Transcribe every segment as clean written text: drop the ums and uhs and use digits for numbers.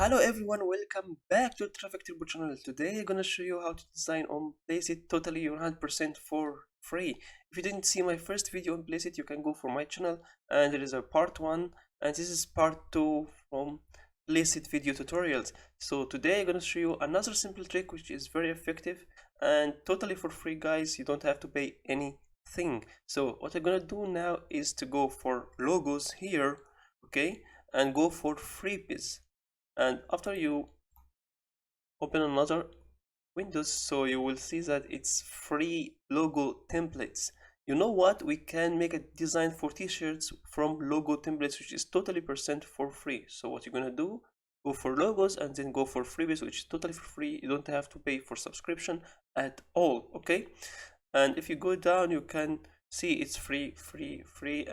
Hello everyone, welcome back to Traffic Turbo channel. Today I'm gonna show you how to design on Placeit totally 100% for free. If you didn't see my first video on Placeit, you can go for my channel and there is a part 1 and this is part 2 from Placeit video tutorials. So today I'm gonna show you another simple trick which is very effective and totally for free, guys. You don't have to pay anything. So what I'm gonna do now is to go for logos here, okay, and go for freebies. And after you open another Windows, so you will see that it's free logo templates. You know what, we can make a design for t-shirts from logo templates, which is totally percent for free. So what you're gonna do, go for logos and then go for freebies, which is totally for free. You don't have to pay for subscription at all, okay? And if you go down, you can see it's free,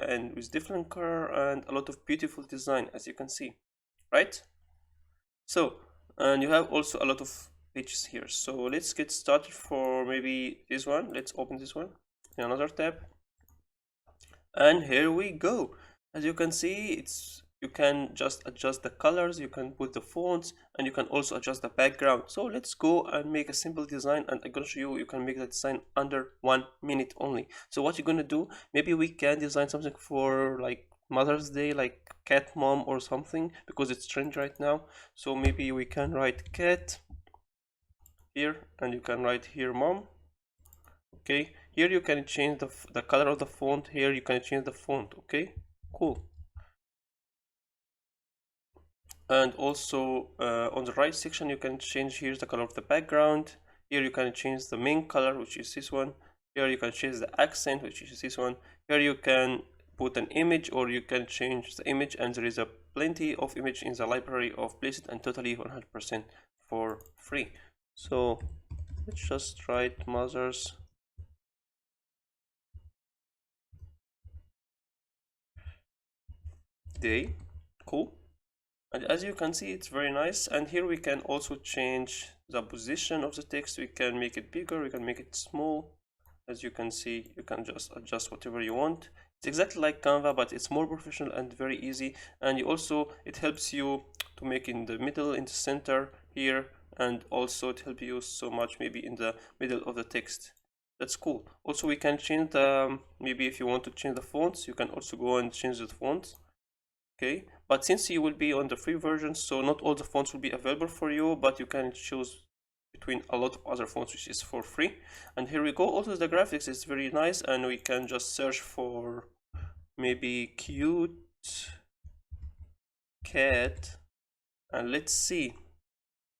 and with different color and a lot of beautiful design, as you can see, right? So, and you have also a lot of pages here. So let's get started for maybe this one. Let's open this one in another tab. And here we go. As you can see, you can just adjust the colors, you can put the fonts, and you can also adjust the background. So let's go and make a simple design, and I'm gonna show you can make the design under 1 minute only. So what you're gonna do, maybe we can design something for like Mother's Day, like cat mom or something, because it's trend right now. So maybe we can write cat here and you can write here mom. Okay, here you can change the color of the font. Here you can change the font. Okay, cool. And also on the right section you can change here the color of the background. Here you can change the main color, which is this one. Here you can change the accent, which is this one. Here you can put an image, or you can change the image, and there is a plenty of image in the library of Placeit and totally 100% for free. So let's just write Mother's Day. Cool. And as you can see, it's very nice. And here we can also change the position of the text. We can make it bigger, we can make it small. As you can see, you can just adjust whatever you want. It's exactly like Canva, but it's more professional and very easy. And you also, it helps you to make in the middle, in the center here, and also it helps you so much maybe in the middle of the text. That's cool. Also, we can change the, maybe if you want to change the fonts, you can also go and change the fonts. Okay, but since you will be on the free version, so not all the fonts will be available for you, but you can choose between a lot of other fonts, which is for free. And here we go. Also the graphics is very nice, and we can just search for maybe cute cat, and let's see.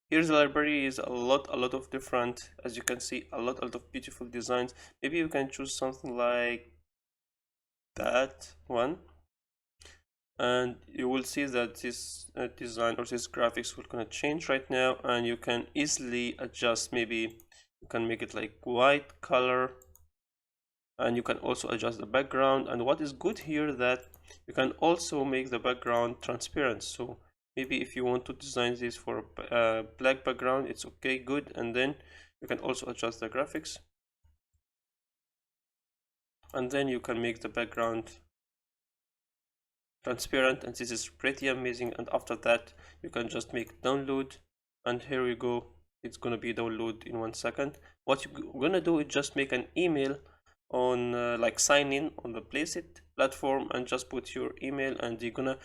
Here's the library is a lot of different, as you can see, a lot of beautiful designs. Maybe you can choose something like that one, and you will see that this design or this graphics will gonna change right now, and you can easily adjust. Maybe you can make it like white color, and you can also adjust the background. And what is good here, that you can also make the background transparent. So maybe if you want to design this for a black background, it's okay, good. And then you can also adjust the graphics, and then you can make the background transparent, and this is pretty amazing. And after that you can just make download, and here we go, it's gonna be download in 1 second. What you're gonna do is just make an email on like sign in on the Placeit platform, and just put your email, and you're gonna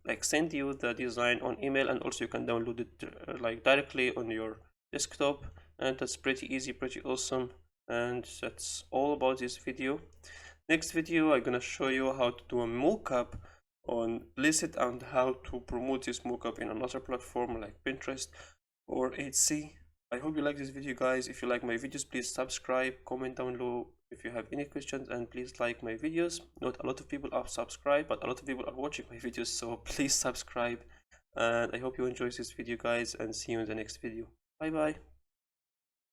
like send you the design on email, and also you can download it like directly on your desktop. And that's pretty easy, pretty awesome. And that's all about this video. Next video I'm gonna show you how to do a mockup on Placeit and how to promote this mockup in another platform like Pinterest or Etsy. I hope you like this video, guys. If you like my videos, please subscribe, comment down below if you have any questions, and please like my videos. Not a lot of people are subscribed, but a lot of people are watching my videos, so please subscribe. And I hope you enjoy this video, guys, and see you in the next video. Bye bye.